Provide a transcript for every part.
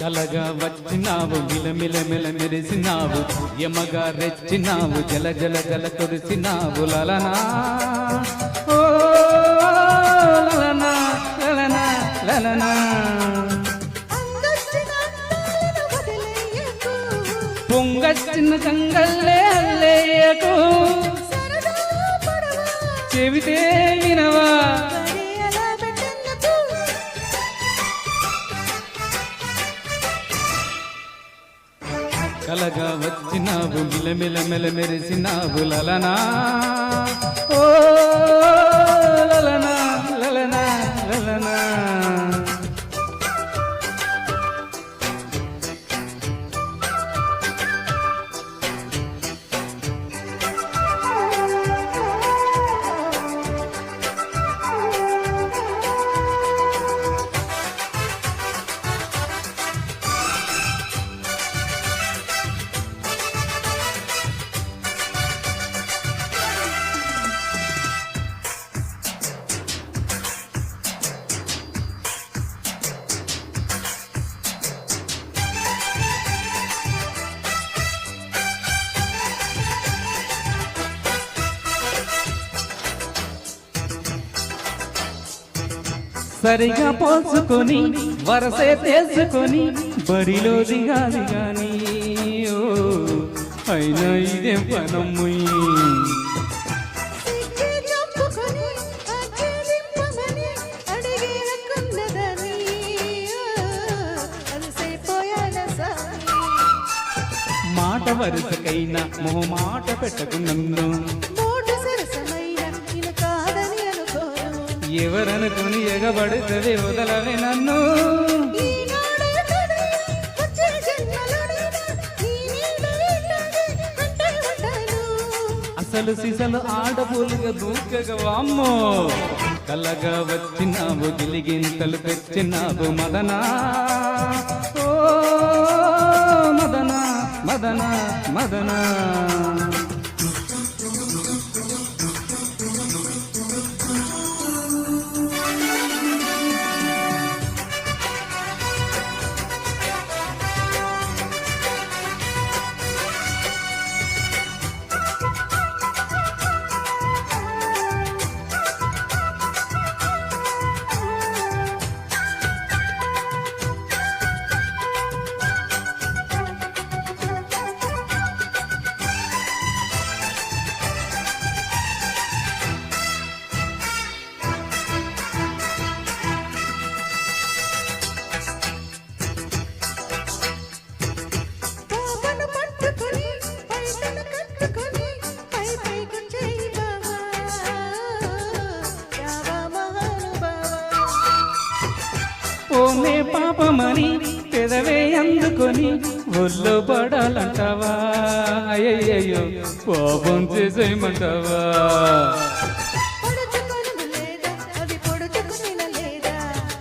కలగా వచ్చినావు మిలమిల మెరిసినావు యమగా రెచ్చినావు జల జల జల కురిసినావు లలనా ఓ లలనా లలనా లలనా పొంగచ్చిన కంగల్లే అల్లేయకు చెబితే వినవా కలగా వచ్చినావు మిలమిల మెరిసినావు లలనా ఓ లలనా లలనా లలనా సరిగా పోసుకొని వరసే తీసుకొని బరిలో దిగాలి గాని ఓ అయినా ఇదే పనమ్ము మాట వరుసకైనా మొహమాట పెట్టకు నన్ను ఎవరనుకుని ఎగబడుతుంది వదలవే నన్ను అసలు సిసలు ఆడబోలుగా దూకగా వామ్మో కలగా వచ్చినావు గిలిగింతలు తెచ్చినావు మదనా ఓ మదనా మదనా మదనా ఓమే పాపమని పెదవే అందుకొని ఒళ్ళు పడాలంటావా అయ్యయ్యో పాపం చేసేయమంటావా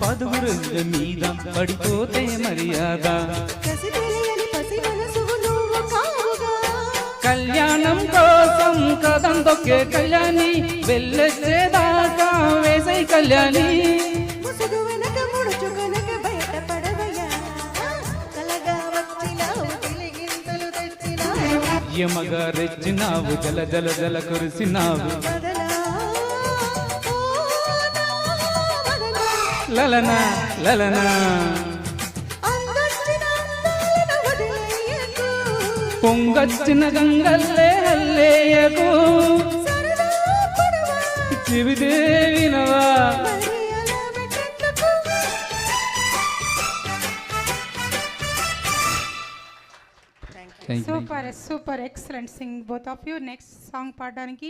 పదుగురు మీద పడిపోతే మర్యాద కళ్యాణం కోసం కదం తొక్కే కళ్యాణి వెళ్ళేదాకా వేసై కళ్యాణి యమగా రెచ్చినావు జల జల జల కురిసినావు లలనా లలనా పొంగచ్చిన గంగల్లే హల్లేయకు చెబితే వినవా Super, super, excellent singing both of you. Next song పాడడానికి